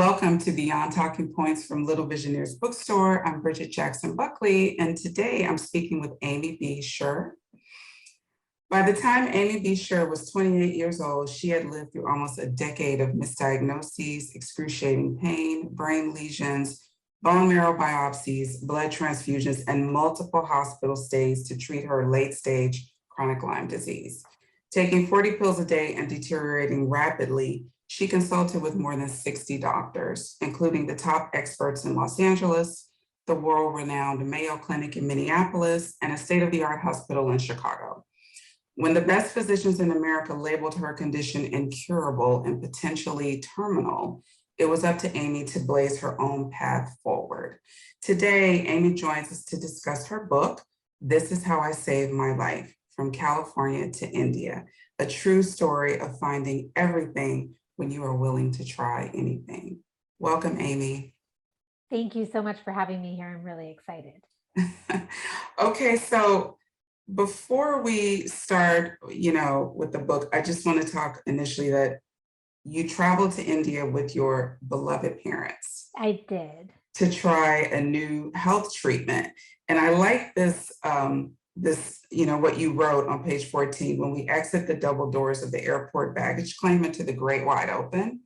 Welcome to Beyond Talking Points from Little Visionaries Bookstore. I'm Bridget Jackson Buckley, and today I'm speaking with Amy B. Sher. By the time Amy B. Sher was 28 years old, she had lived through almost a decade of misdiagnoses, excruciating pain, brain lesions, bone marrow biopsies, blood transfusions, and multiple hospital stays to treat her late-stage chronic Lyme disease. Taking 40 pills a day and deteriorating rapidly, she consulted with more than 60 doctors, including the top experts in Los Angeles, the world-renowned Mayo Clinic in Minneapolis, and a state-of-the-art hospital in Chicago. When the best physicians in America labeled her condition incurable and potentially terminal, it was up to Amy to blaze her own path forward. Today, Amy joins us to discuss her book, This Is How I Saved My Life, From California to India, a true story of finding everything when you are willing to try anything. Welcome, Amy. Thank you so much for having me here. I'm really excited. Okay, so before we start, with the book, I just want to talk initially that you traveled to India with your beloved parents. I did. To try a new health treatment. And I like this, what you wrote on page 14, when we exit the double doors of the airport baggage claim into the great wide open,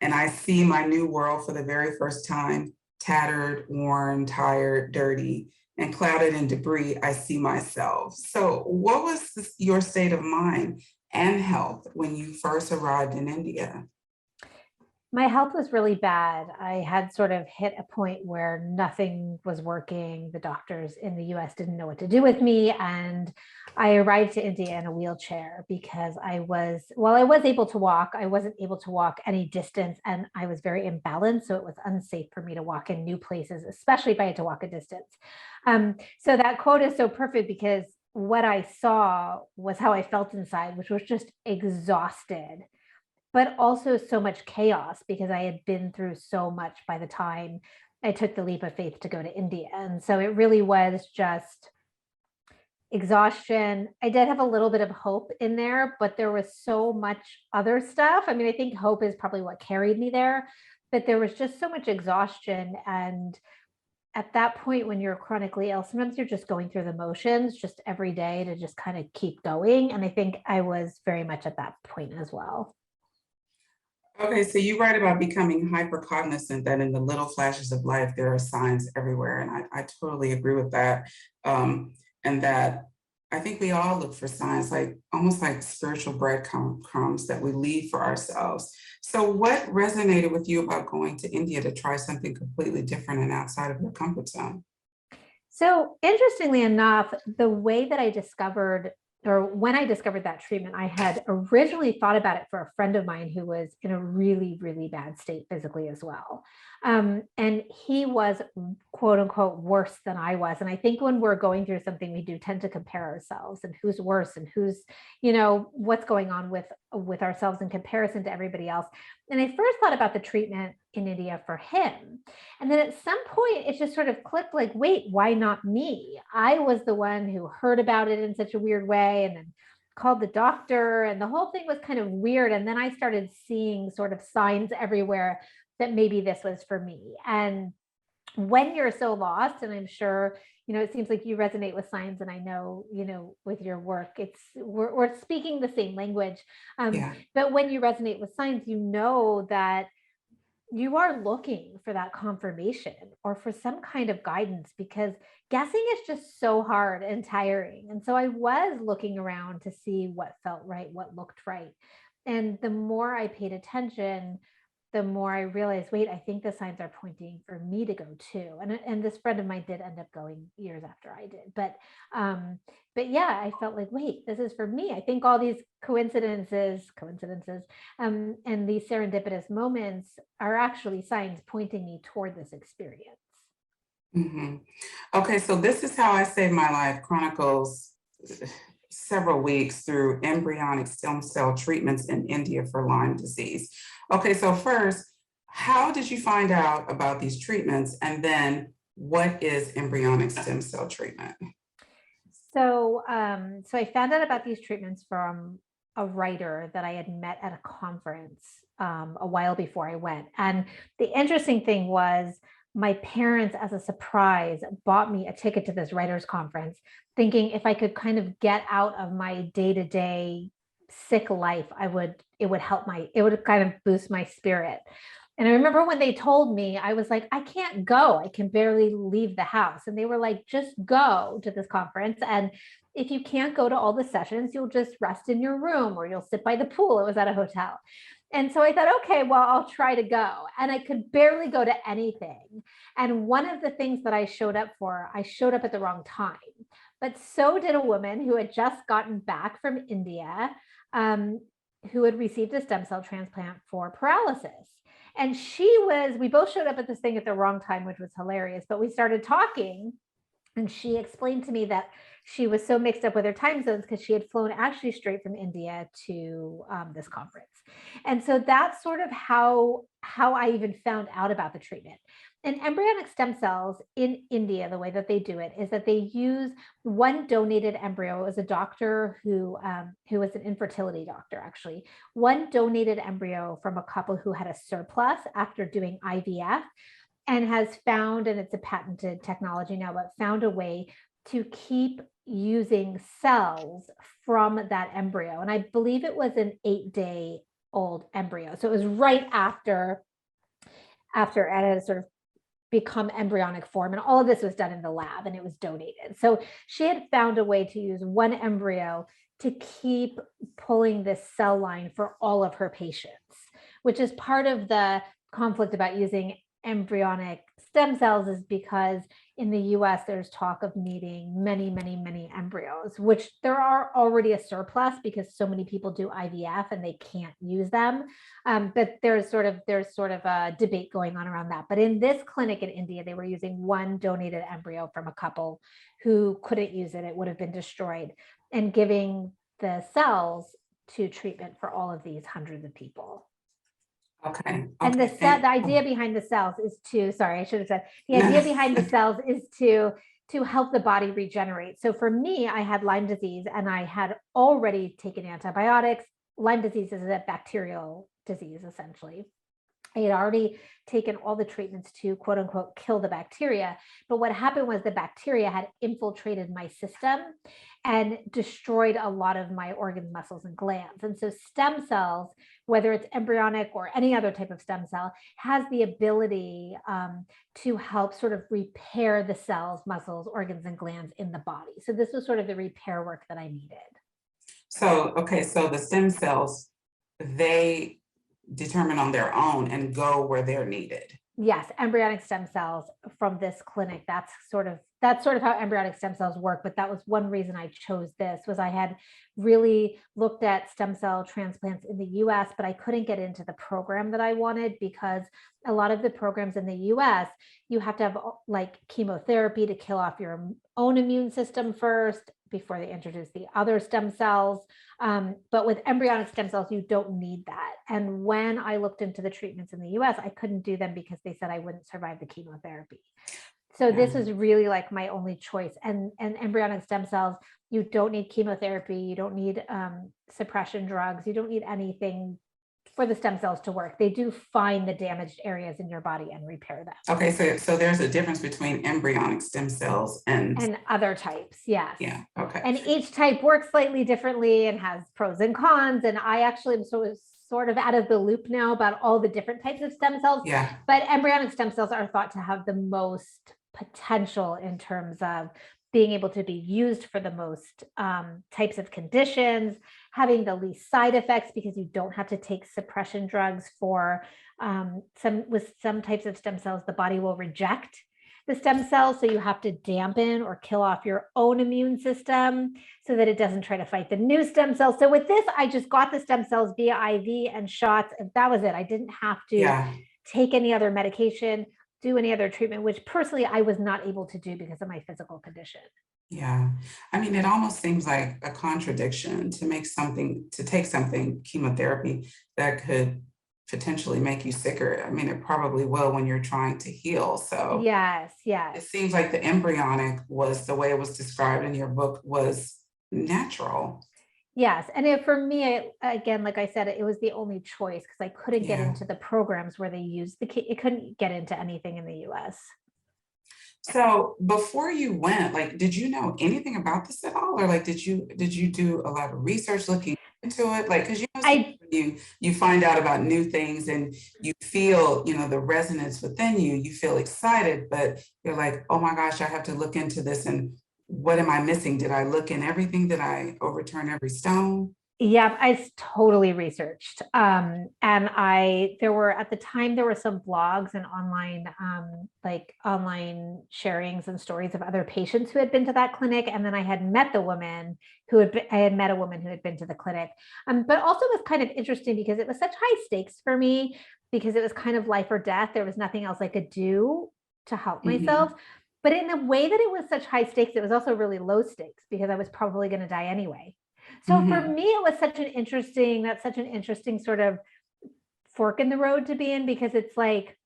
and I see my new world for the very first time, tattered, worn, tired, dirty, and clouded in debris, I see myself. So what was your state of mind and health when you first arrived in India? My health was really bad. I had sort of hit a point where nothing was working. The doctors in the US didn't know what to do with me. And I arrived to India in a wheelchair because while I was able to walk, I wasn't able to walk any distance, and I was very imbalanced. So it was unsafe for me to walk in new places, especially if I had to walk a distance. So that quote is so perfect because what I saw was how I felt inside, which was just exhausted, but also so much chaos because I had been through so much by the time I took the leap of faith to go to India. And so it really was just exhaustion. I did have a little bit of hope in there, but there was so much other stuff. I mean, I think hope is probably what carried me there, but there was just so much exhaustion. And at that point, when you're chronically ill, sometimes you're just going through the motions just every day to just kind of keep going. And I think I was very much at that point as well. Okay, so you write about becoming hypercognizant, that in the little flashes of life, there are signs everywhere. And I totally agree with that. And that I think we all look for signs, like almost like spiritual breadcrumbs that we leave for ourselves. So what resonated with you about going to India to try something completely different and outside of your comfort zone? So interestingly enough, the way that I discovered, or when I discovered that treatment, I had originally thought about it for a friend of mine who was in a really, really bad state physically as well. And he was, quote unquote, worse than I was. And I think when we're going through something, we do tend to compare ourselves and who's worse and who's, what's going on with ourselves in comparison to everybody else. And I first thought about the treatment in India for him. And then at some point, it just sort of clicked like, wait, why not me? I was the one who heard about it in such a weird way and then called the doctor, and the whole thing was kind of weird. And then I started seeing sort of signs everywhere that maybe this was for me. And when you're so lost, and I'm sure, it seems like you resonate with signs, and I know, with your work, we're speaking the same language. Yeah. But when you resonate with signs, you know that you are looking for that confirmation or for some kind of guidance, because guessing is just so hard and tiring. And so I was looking around to see what felt right, what looked right. And the more I paid attention, the more I realized, wait, I think the signs are pointing for me to go too. And this friend of mine did end up going years after I did. But yeah, I felt like, wait, this is for me. I think all these coincidences, and these serendipitous moments are actually signs pointing me toward this experience. Mm-hmm. Okay, so This Is How I Saved My Life chronicles several weeks through embryonic stem cell treatments in India for Lyme disease. Okay, so first, how did you find out about these treatments? And then what is embryonic stem cell treatment? So I found out about these treatments from a writer that I had met at a conference a while before I went. And the interesting thing was my parents, as a surprise, bought me a ticket to this writers conference, thinking if I could kind of get out of my day-to-day sick life, it would help it would kind of boost my spirit. And I remember when they told me, I was like, I can't go. I can barely leave the house. And they were like, just go to this conference. And if you can't go to all the sessions, you'll just rest in your room or you'll sit by the pool. It was at a hotel. And so I thought, okay, well, I'll try to go. And I could barely go to anything. And one of the things that I showed up for, I showed up at the wrong time. But so did a woman who had just gotten back from India, who had received a stem cell transplant for paralysis. And we both showed up at this thing at the wrong time, which was hilarious, but we started talking and she explained to me that she was so mixed up with her time zones because she had flown actually straight from India to this conference. And so that's sort of how I even found out about the treatment. And embryonic stem cells in India, the way that they do it is that they use one donated embryo. It was a doctor who was an infertility doctor, actually. One donated embryo from a couple who had a surplus after doing IVF and has found, and it's a patented technology now, but found a way to keep using cells from that embryo. And I believe it was an 8-day-old embryo. So it was right after it had sort of become embryonic form. And all of this was done in the lab and it was donated. So she had found a way to use one embryo to keep pulling this cell line for all of her patients, which is part of the conflict about using embryonic stem cells, is because in the US, there's talk of needing many, many, many embryos, which there are already a surplus because so many people do IVF and they can't use them. But there's sort of a debate going on around that. But in this clinic in India, they were using one donated embryo from a couple who couldn't use it. It would have been destroyed, and giving the cells to treatment for all of these hundreds of people. Okay. And the idea behind the cells is to, sorry, I should have said, the idea behind the cells is to help the body regenerate. So for me, I had Lyme disease and I had already taken antibiotics. Lyme disease is a bacterial disease, essentially. I had already taken all the treatments to quote unquote kill the bacteria. But what happened was the bacteria had infiltrated my system and destroyed a lot of my organs, muscles, and glands. And so stem cells, whether it's embryonic or any other type of stem cell, has the ability to help sort of repair the cells, muscles, organs, and glands in the body. So this was sort of the repair work that I needed. So, okay, so the stem cells, they determine on their own and go where they're needed. Yes, embryonic stem cells from this clinic. That's sort of how embryonic stem cells work. But that was one reason I chose this, was I had really looked at stem cell transplants in the US, but I couldn't get into the program that I wanted because a lot of the programs in the US, you have to have like chemotherapy to kill off your own immune system first before they introduce the other stem cells. But with embryonic stem cells, you don't need that. And when I looked into the treatments in the US, I couldn't do them because they said I wouldn't survive the chemotherapy. So this is really like my only choice. And embryonic stem cells, you don't need chemotherapy, you don't need suppression drugs, you don't need anything for the stem cells to work. They do find the damaged areas in your body and repair them. Okay, so there's a difference between embryonic stem cells and other types, yes. Yeah, okay. And each type works slightly differently and has pros and cons. And I actually am sort of out of the loop now about all the different types of stem cells. Yeah. But embryonic stem cells are thought to have the most potential in terms of being able to be used for the most types of conditions, having the least side effects because you don't have to take suppression drugs for some types of stem cells, the body will reject the stem cells. So you have to dampen or kill off your own immune system so that it doesn't try to fight the new stem cells. So with this, I just got the stem cells via IV and shots, and that was it. I didn't have to take any other medication, do any other treatment, which personally I was not able to do because of my physical condition. Yeah, I mean, it almost seems like a contradiction to take something, chemotherapy, that could potentially make you sicker. I mean, it probably will when you're trying to heal. So yes. It seems like the embryonic was, the way it was described in your book, was natural. Yes, and for me, again, like I said, it was the only choice because I couldn't get Yeah. into the programs where they use it couldn't get into anything in the US. So before you went, like, did you know anything about this at all? Or like, did you do a lot of research looking into it? Like, because sometimes I when you find out about new things and you feel, the resonance within you, you feel excited, but you're like, oh my gosh, I have to look into this. And what am I missing? Did I look in everything? Did I overturn every stone? Yeah, totally researched. And there were at the time there were some blogs and online, like online sharings and stories of other patients who had been to that clinic. And then I had met the woman I had met a woman who had been to the clinic. But also it was kind of interesting because it was such high stakes for me because it was kind of life or death. There was nothing else I could do to help myself. Mhm, But in the way that it was such high stakes, it was also really low stakes because I was probably going to die anyway. So for mhm. me, it was that's such an interesting sort of fork in the road to be in because it's like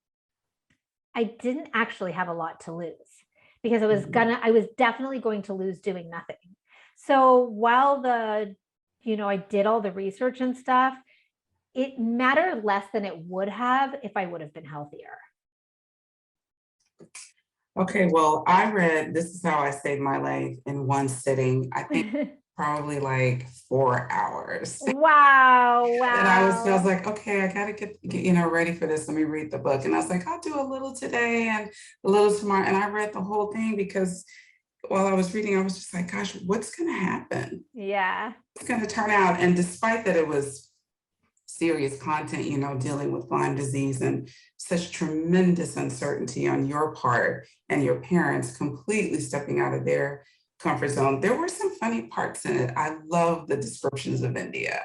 I didn't actually have a lot to lose because Mhm. I was definitely going to lose doing nothing. So while I did all the research and stuff, it mattered less than it would have if I would have been healthier. Okay, well, I read This Is How I Saved My Life in one sitting. I think probably like 4 hours. Wow, And I was wow. like, okay, I gotta get ready for this. Let me read the book. And I was like, I'll do a little today and a little tomorrow. And I read the whole thing because while I was reading, I was just like, gosh, what's gonna happen? Yeah. It's gonna turn out. And despite that it was serious content, dealing with Lyme disease and such tremendous uncertainty on your part and your parents completely stepping out of their comfort zone. There were some funny parts in it. I love the descriptions of India.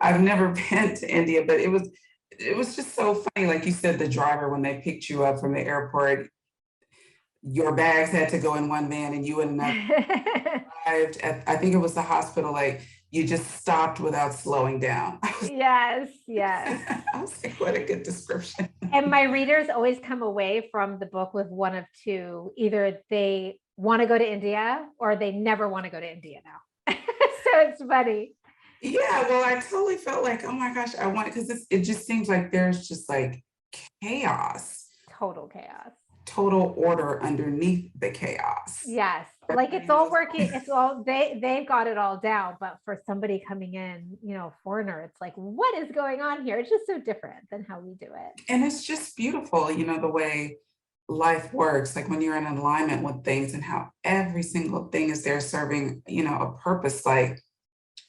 I've never been to India, but it was just so funny. Like you said, the driver, when they picked you up from the airport, your bags had to go in one van and you in another. Arrived at, I think it was the hospital, like you just stopped without slowing down. Yes, yes. I was like, what a good description. And my readers always come away from the book with one of two. Either they want to go to India or they never want to go to India now. So it's funny. Yeah, well, I totally felt like, oh my gosh, I want because it just seems like there's just like chaos, Total chaos. total order underneath the chaos. Yes. Like Everybody it's all knows. working. It's all they've got it all down. But for somebody coming in, foreigner, it's like, what is going on here? It's just so different than how we do it. And it's just beautiful, the way life works, like when you're in alignment with things and how every single thing is there serving, a purpose. Like,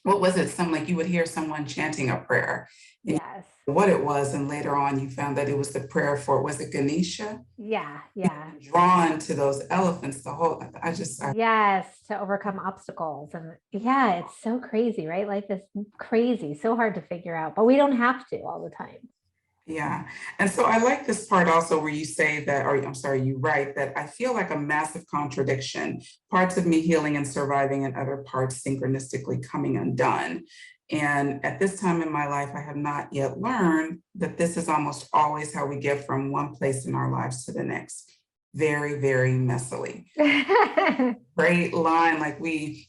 what was it? Some like you would hear someone chanting a prayer and you Yes. know what it was, and later on you found that it was the prayer for, was it Ganesha? Yeah. Yeah. Drawn to those elephants, the whole, Yes, to overcome obstacles. And yeah, it's so crazy, right? Like this crazy, so hard to figure out, but we don't have to all the time. yeah. And so I like this part also where you say that, or I'm sorry, you write that I feel like a massive contradiction, parts of me healing and surviving and other parts synchronistically coming undone. And at this time in my life, I have not yet learned that this is almost always how we get from one place in our lives to the next. Very, very messily. Great line, like we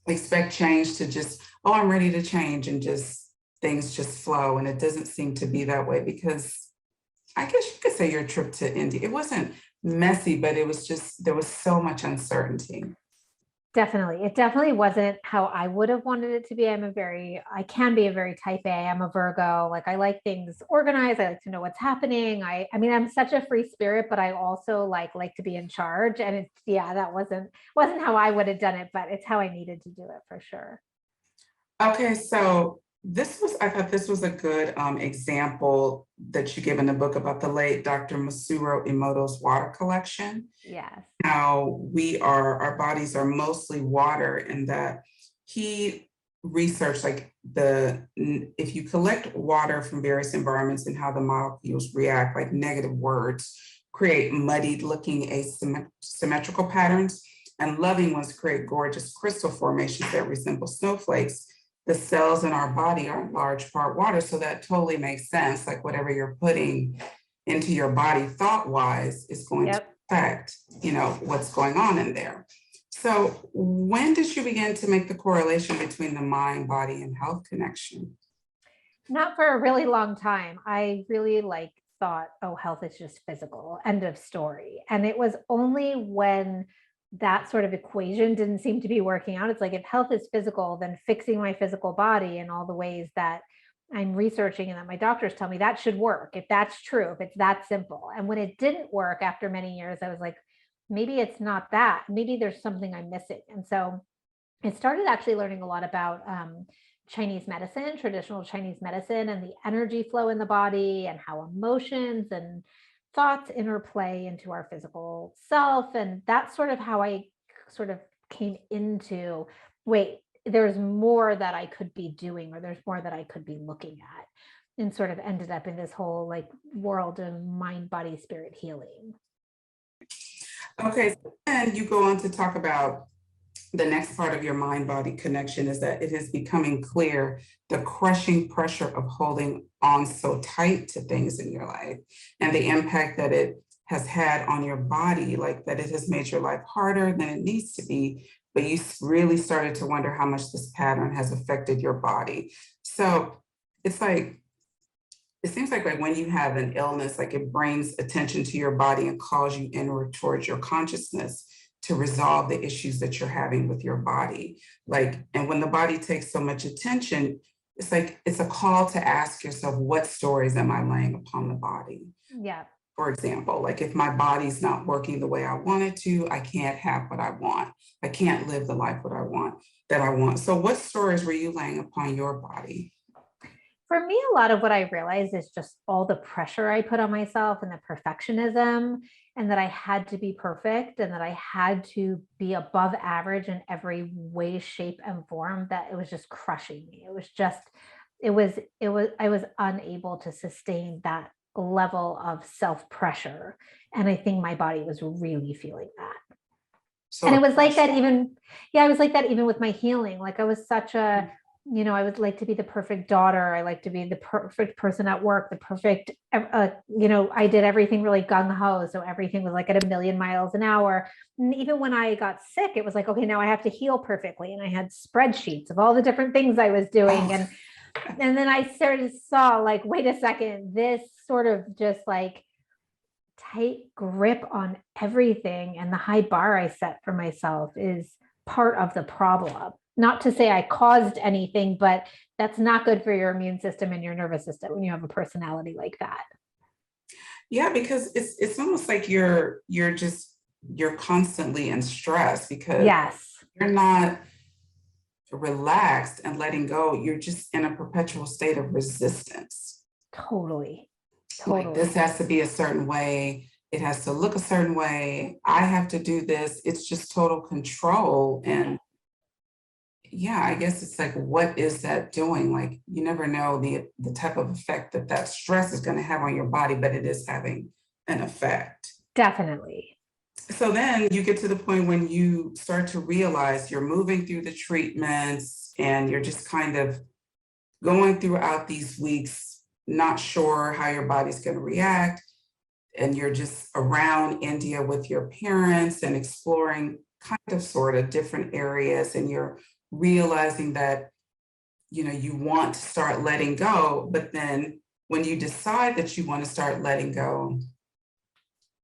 expect change to just, oh, I'm ready to change and just things just flow. And it doesn't seem to be that way because I guess you could say your trip to India, it wasn't messy, but it was just, there was so much uncertainty. Definitely. It definitely wasn't how I would have wanted it to be. I can be a very type A. I'm a Virgo. Like I like things organized. I like to know what's happening. I mean, I'm such a free spirit, but I also like to be in charge. And that wasn't how I would have done it, but it's how I needed to do it for sure. Okay, so I thought this was a good example that you give in the book about the late Dr. Masuro Emoto's water collection. Yes. How our bodies are mostly water, and that he researched like if you collect water from various environments and how the molecules react, like negative words create muddied looking asymmetrical patterns, and loving ones create gorgeous crystal formations that resemble snowflakes. The cells in our body are in large part water, so that totally makes sense. Like whatever you're putting into your body thought wise is going to Yep. affect, what's going on in there. So when did you begin to make the correlation between the mind, body, and health connection? Not for a really long time. I really thought, oh, health is just physical, end of story. And it was only when that sort of equation didn't seem to be working out. It's like, if health is physical, then fixing my physical body in all the ways that I'm researching and that my doctors tell me that should work. If that's true, if it's that simple. And when it didn't work after many years, I was like, maybe it's not that. Maybe there's something I'm missing. And so I started actually learning a lot about Chinese medicine, traditional Chinese medicine, and the energy flow in the body and how emotions and thoughts interplay into our physical self. And that's sort of how I sort of came into, wait, there's more that I could be doing, or there's more that I could be looking at, and sort of ended up in this whole world of mind, body, spirit healing. Okay, and you go on to talk about the next part of your mind body connection is that it is becoming clear the crushing pressure of holding on so tight to things in your life and the impact that it has had on your body, like that it has made your life harder than it needs to be. But you really started to wonder how much this pattern has affected your body. So it's like, it seems like when you have an illness, like it brings attention to your body and calls you inward towards your consciousness to resolve the issues that you're having with your body. And when the body takes so much attention, it's like, it's a call to ask yourself, what stories am I laying upon the body? Yeah. For example, like if my body's not working the way I want it to, I can't have what I want. I can't live the life that I want. So what stories were you laying upon your body? For me, a lot of what I realized is just all the pressure I put on myself and the perfectionism, and that I had to be perfect and that I had to be above average in every way, shape, and form, that it was just crushing me. I was unable to sustain that level of self pressure. And I think my body was really feeling that. And So it was like that even, yeah, I was like that even with my healing. Like I was such a, I would like to be the perfect daughter. I like to be the perfect person at work, the perfect, I did everything really gung ho. So everything was like at 1,000,000 miles an hour. And even when I got sick, it was like, okay, now I have to heal perfectly. And I had spreadsheets of all the different things I was doing. And then I started saw like, wait a second, this sort of just like tight grip on everything and the high bar I set for myself is part of the problem. Not to say I caused anything, but that's not good for your immune system and your nervous system when you have a personality like that. yeah, because it's almost like you're constantly in stress because Yes, you're not relaxed and letting go. You're just in a perpetual state of resistance. totally. Like this Totally. has to be a certain way. It has to look a certain way. I have to do this. It's just total control. And yeah, I guess it's like, what is that doing? Like you never know the type of effect that stress is going to have on your body, but it is having an effect. Definitely. So then you get to the point when you start to realize you're moving through the treatments and you're just kind of going throughout these weeks, not sure how your body's going to react. And you're just around India with your parents and exploring kind of sort of different areas. And you're realizing that, you want to start letting go. But then when you decide that you want to start letting go,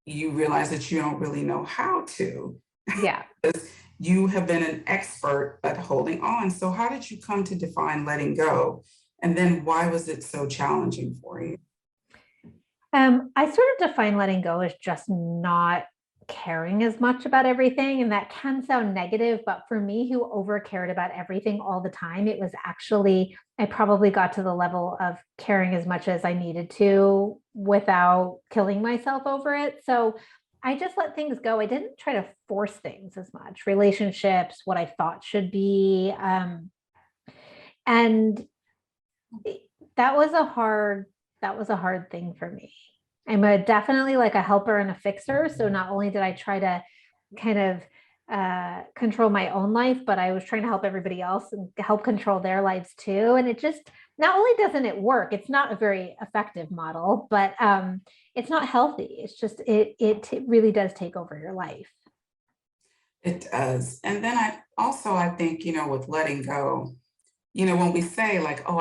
you realize that you don't really know how to. Yeah. You have been an expert at holding on. So how did you come to define letting go? And then why was it so challenging for you? I sort of define letting go as just not caring as much about everything. And that can sound negative, but for me, who over cared about everything all the time, it was actually, I probably got to the level of caring as much as I needed to without killing myself over it. So I just let things go. I didn't try to force things as much, relationships, what I thought should be. And that was a hard thing for me. I'm definitely like a helper and a fixer. So not only did I try to kind of control my own life, but I was trying to help everybody else and help control their lives too. And it just, not only doesn't it work, it's not a very effective model, but it's not healthy. It's just, it really does take over your life. It does. And then I think, with letting go, when we say like, oh,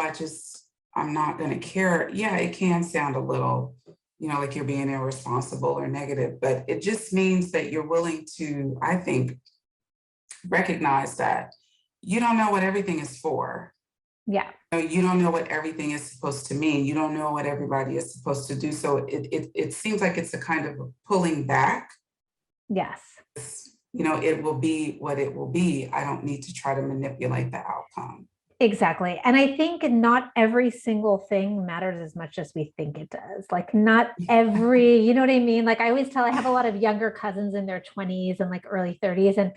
I'm not going to care. Yeah, it can sound a little, like you're being irresponsible or negative, but it just means that you're willing to, I think, recognize that you don't know what everything is for. Yeah. You don't know what everything is supposed to mean. You don't know what everybody is supposed to do. So it seems like it's a kind of pulling back. Yes. It will be what it will be. I don't need to try to manipulate the outcome. Exactly. And I think not every single thing matters as much as we think it does. Like not every, you know what I mean? Like I always tell, I have a lot of younger cousins in their 20s and like early 30s, and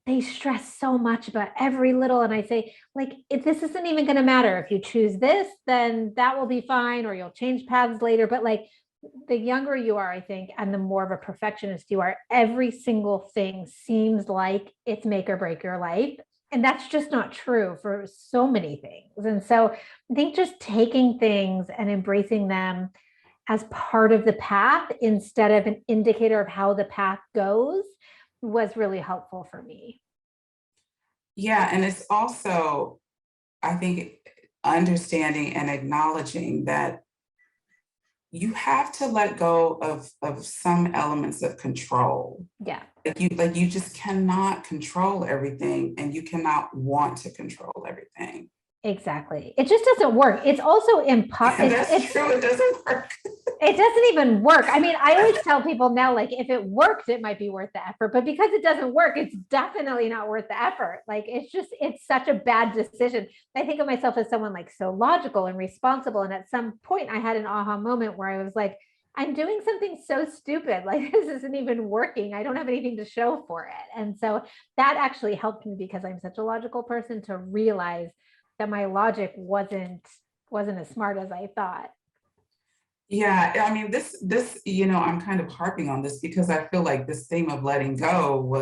they stress so much about every little. And I say, like, if this isn't even going to matter. If you choose this, then that will be fine, or you'll change paths later. But like the younger you are, I think, and the more of a perfectionist you are, every single thing seems like it's make or break your life. And that's just not true for so many things. And so I think just taking things and embracing them as part of the path instead of an indicator of how the path goes was really helpful for me. Yeah, and it's also, I think, understanding and acknowledging that you have to let go of some elements of control. Yeah. Like you just cannot control everything, and you cannot want to control everything. Exactly. It just doesn't work. It's also impossible. That's true. It doesn't work. It doesn't even work. I mean, I always tell people now, like, if it works, it might be worth the effort. But because it doesn't work, it's definitely not worth the effort. Like, it's such a bad decision. I think of myself as someone like so logical and responsible. And at some point, I had an aha moment where I was like, I'm doing something so stupid. Like, this isn't even working. I don't have anything to show for it. And so that actually helped me, because I'm such a logical person, to realize that my logic wasn't as smart as I thought. Yeah, I mean, I'm kind of harping on this because I feel like this theme of letting go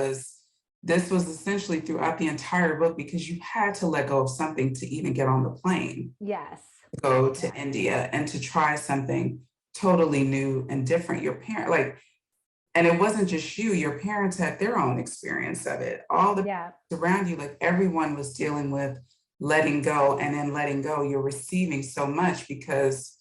this was essentially throughout the entire book, because you had to let go of something to even get on the plane, Yes. go to India and to try something totally new and different. And it wasn't just you, your parents had their own experience of it. All the Yeah. around you, like everyone was dealing with letting go, and then letting go, you're receiving so much because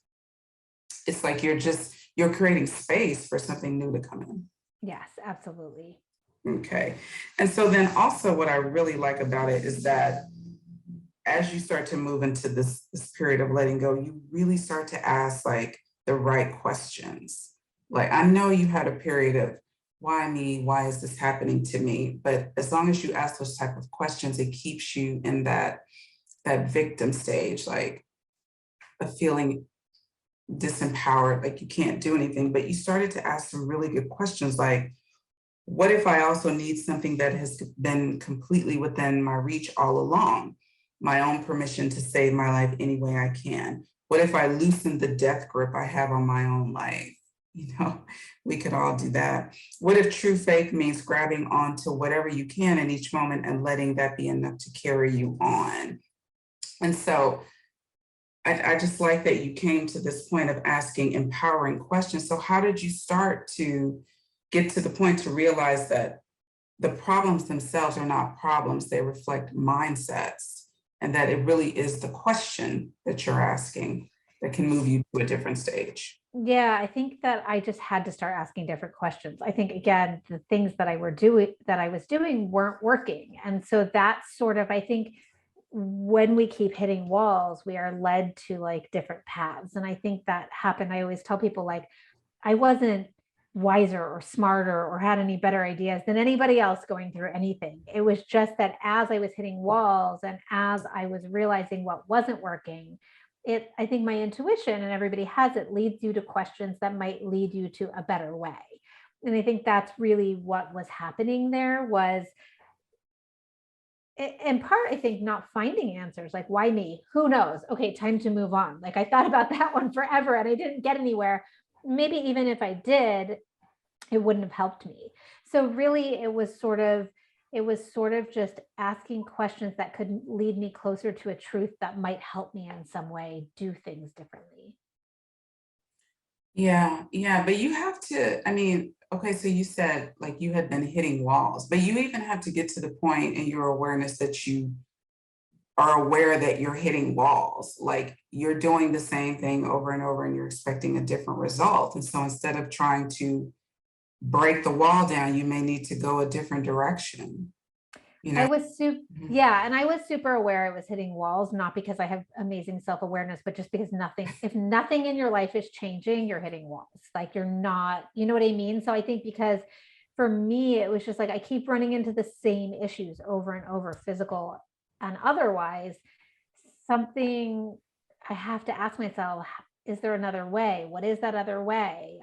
it's like you're creating space for something new to come in. Yes, absolutely. Okay. And so then also what I really like about it is that as you start to move into this period of letting go, you really start to ask like the right questions. Like I know you had a period of why me? Why is this happening to me? But as long as you ask those type of questions, it keeps you in that victim stage, like a feeling disempowered, like you can't do anything. But you started to ask some really good questions like, what if I also need something that has been completely within my reach all along? My own permission to save my life any way I can. What if I loosen the death grip I have on my own life? We could all do that. What if true faith means grabbing onto whatever you can in each moment and letting that be enough to carry you on? And so I just like that you came to this point of asking empowering questions. So how did you start to get to the point to realize that the problems themselves are not problems, they reflect mindsets, and that it really is the question that you're asking that can move you to a different stage? Yeah, I think that I just had to start asking different questions. I think again, the things that I was doing weren't working. And so that's sort of, I think, when we keep hitting walls, we are led to like different paths. And I think that happened. I always tell people like I wasn't wiser or smarter or had any better ideas than anybody else going through anything. It was just that as I was hitting walls and as I was realizing what wasn't working, I think my intuition, and everybody has it, leads you to questions that might lead you to a better way. And I think that's really what was happening there, was in part, I think, not finding answers. Like, why me? Who knows? Okay, time to move on. Like, I thought about that one forever and I didn't get anywhere. Maybe even if I did, it wouldn't have helped me. So really, it was sort of just asking questions that could lead me closer to a truth that might help me in some way do things differently. Yeah, but you have to, I mean, okay, so you said like you had been hitting walls, but you even have to get to the point in your awareness that you are aware that you're hitting walls. Like you're doing the same thing over and over and you're expecting a different result. And so instead of trying to break the wall down, you may need to go a different direction, you I know? was super, Mhm. yeah, and I was super aware I was hitting walls, not because I have amazing self-awareness, but just because if nothing in your life is changing, you're hitting walls. Like you're not, you know what I mean? So I think because for me, it was just like I keep running into the same issues over and over, physical and otherwise, something I have to ask myself, is there another way? What is that other way?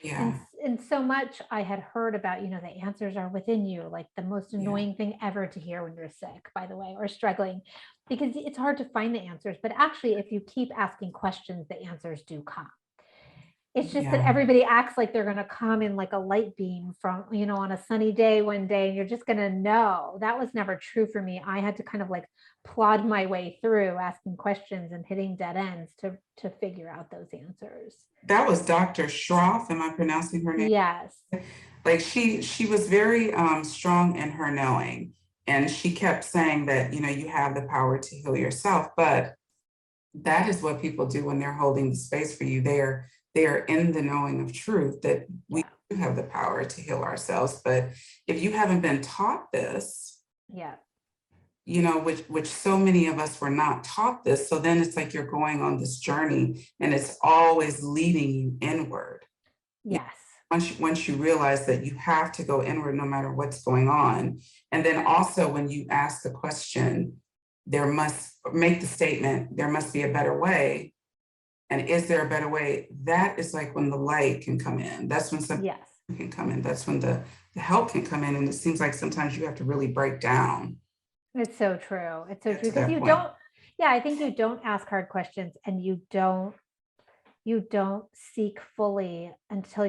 Yeah, And so much I had heard about, the answers are within you, like the most yeah, annoying thing ever to hear when you're sick, by the way, or struggling, because it's hard to find the answers. But actually, if you keep asking questions, the answers do come. It's just that yeah. everybody acts like they're going to come in like a light beam from, on a sunny day one day, and you're just going to know. That was never true for me. I had to kind of like plod my way through asking questions and hitting dead ends to figure out those answers. That was Dr. Schroff. Am I pronouncing her name? Yes. Like she was very strong in her knowing. And she kept saying that, you have the power to heal yourself. But that is what people do when they're holding the space for you. They are in the knowing of truth that we Yeah. do have the power to heal ourselves. But if you haven't been taught this, Yeah. which so many of us were not taught this, so then it's like you're going on this journey and it's always leading you inward. Yes. Once you realize that you have to go inward no matter what's going on. And then also when you ask the question, there must make the statement, there must be a better way. And is there a better way? That is like when the light can come in. That's when something Yes. can come in. That's when the help can come in. And it seems like sometimes you have to really break down It's so true. It's to so get true to because that you point. don't, yeah, I think you don't ask hard questions and you don't seek fully until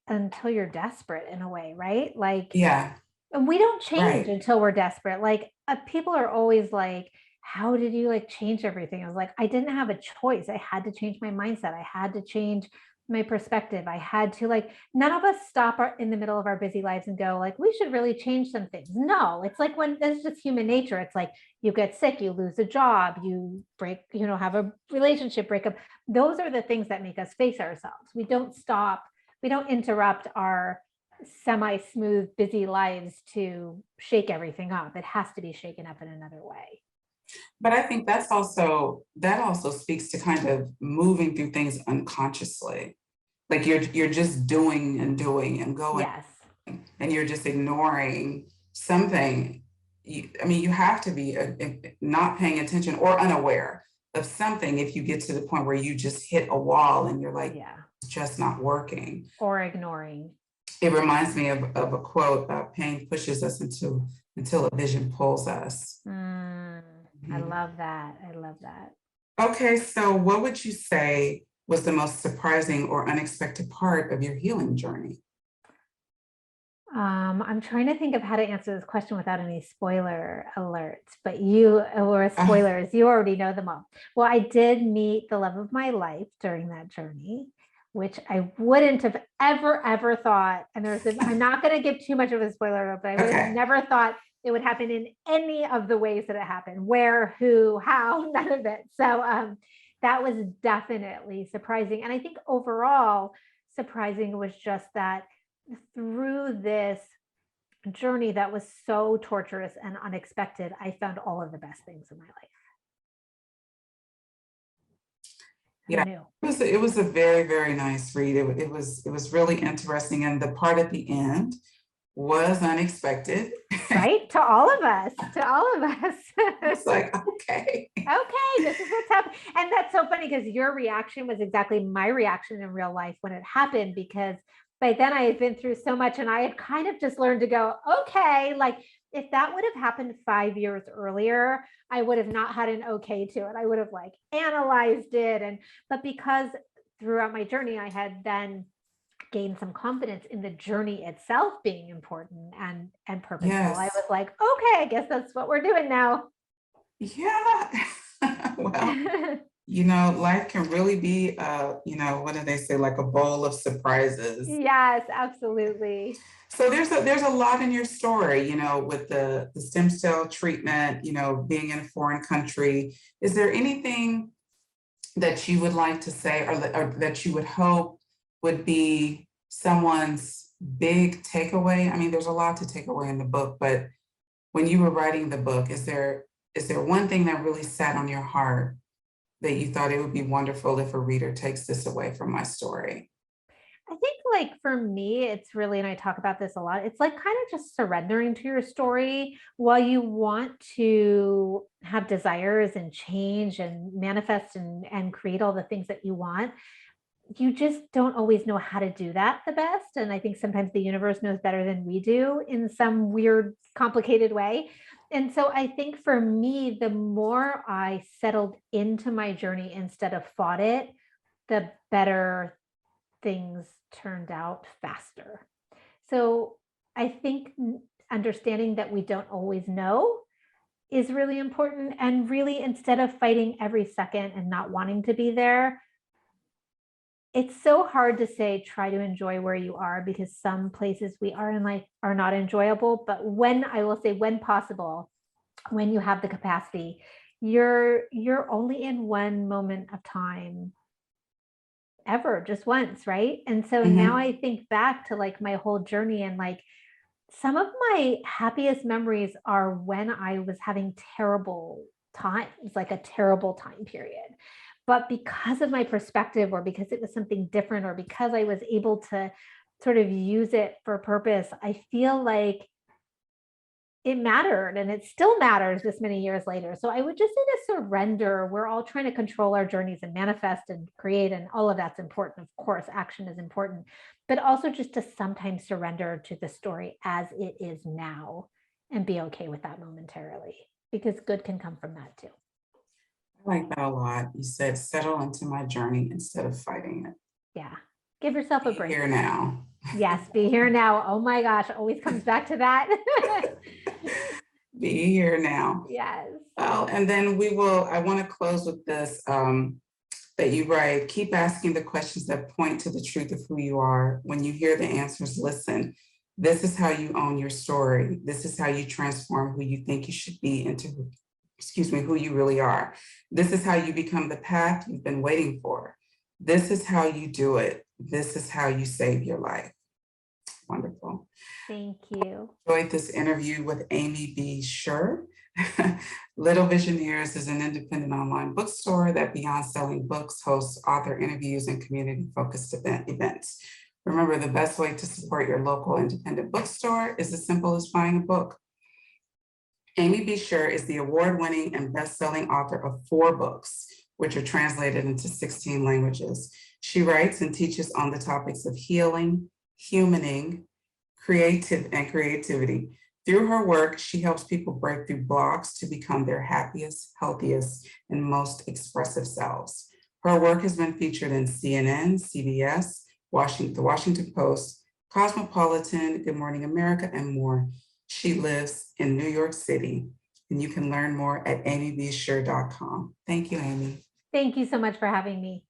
until you're desperate in a way, right? Like, Yeah, and we don't change right. until we're desperate. Like people are always like, how did you like change everything? I was like, I didn't have a choice. I had to change my mindset. I had to change my perspective. I had to like, none of us stop in the middle of our busy lives and go like, we should really change some things. No, it's like when that's just human nature. It's like you get sick, you lose a job, you break, have a relationship breakup. Those are the things that make us face ourselves. We don't stop. We don't interrupt our semi-smooth, busy lives to shake everything up. It has to be shaken up in another way. But I think that also speaks to kind of moving through things unconsciously. Like you're just doing and doing and going Yes. and you're just ignoring something. I mean, you have to be not paying attention or unaware of something if you get to the point where you just hit a wall and you're like, Yeah. it's just not working. Or ignoring. It reminds me of a quote, pain pushes us until a vision pulls us. I Mhm. love that. I love that. Okay, so what would you say was the most surprising or unexpected part of your healing journey? I'm trying to think of how to answer this question without any spoiler alerts, but or Uh, spoilers, you already know them all. Well, I did meet the love of my life during that journey, which I wouldn't have ever thought. And I'm not going to give too much of a spoiler alert, but I would have okay, never thought it would happen in any of the ways that it happened, where, who, how, none of it. So that was definitely surprising. And I think overall, surprising was just that through this journey that was so torturous and unexpected, I found all of the best things in my life. Who yeah, knew? it was a very, very nice read. It was really interesting, and the part at the end was unexpected. Right? To all of us, to all of us. It's like, okay. Okay, this is what's happening. And that's so funny because your reaction was exactly my reaction in real life when it happened, because by then I had been through so much and I had kind of just learned to go, okay, like if that would have happened 5 years earlier, I would have not had an okay to it. I would have like analyzed it. But because throughout my journey, I had then gained some confidence in the journey itself being important and purposeful. I Yes. was like, okay, I guess that's what we're doing now. Yeah. Well, You know, life can really be, what do they say, like a bowl of surprises. Yes, absolutely. So there's a lot in your story, with the stem cell treatment, being in a foreign country. Is there anything that you would like to say, or that you would hope would be someone's big takeaway? I mean, there's a lot to take away in the book, but when you were writing the book, is there one thing that really sat on your heart that you thought it would be wonderful if a reader takes this away from my story? I think like for me, it's really, and I talk about this a lot, it's like kind of just surrendering to your story while you want to have desires and change and manifest and create all the things that you want. You just don't always know how to do that the best. And I think sometimes the universe knows better than we do in some weird, complicated way. And so I think for me, the more I settled into my journey instead of fought it, the better things turned out faster. So I think understanding that we don't always know is really important. And really, instead of fighting every second and not wanting to be there, it's so hard to say try to enjoy where you are, because some places we are in life are not enjoyable. But when, I will say, when possible, when you have the capacity, you're only in one moment of time ever, just once, right? And so now Mhm. I think back to like my whole journey, and like some of my happiest memories are when I was having terrible times, like a terrible time period. But because of my perspective, or because it was something different, or because I was able to sort of use it for purpose, I feel like it mattered, and it still matters this many years later. So I would just say to surrender. We're all trying to control our journeys and manifest and create, and all of that's important. Of course, action is important, but also just to sometimes surrender to the story as it is now and be okay with that momentarily, because good can come from that too. I like that a lot. You said settle into my journey instead of fighting it. Yeah. Give yourself a Be break. here now. Yes. Be here now. Oh my gosh. Always comes back to that. Be here now. Yes. Well, and then I want to close with this, that you write, keep asking the questions that point to the truth of who you are. When you hear the answers, listen. This is how you own your story. This is how you transform who you think you should be into, who you really are. This is how you become the path you've been waiting for. This is how you do it. This is how you save your life. Wonderful. Thank you. Enjoyed this interview with Amy B. Sher. Little Visionaries is an independent online bookstore that, beyond selling books, hosts author interviews and community-focused events. Remember, the best way to support your local independent bookstore is as simple as buying a book. Amy B. Sher is the award-winning and best-selling author of 4 books, which are translated into 16 languages. She writes and teaches on the topics of healing, humaning, creativity. Through her work, she helps people break through blocks to become their happiest, healthiest, and most expressive selves. Her work has been featured in CNN, CBS, The Washington Post, Cosmopolitan, Good Morning America, and more. She lives in New York City, and you can learn more at amybsure.com. Thank you, Amy. Thank you so much for having me.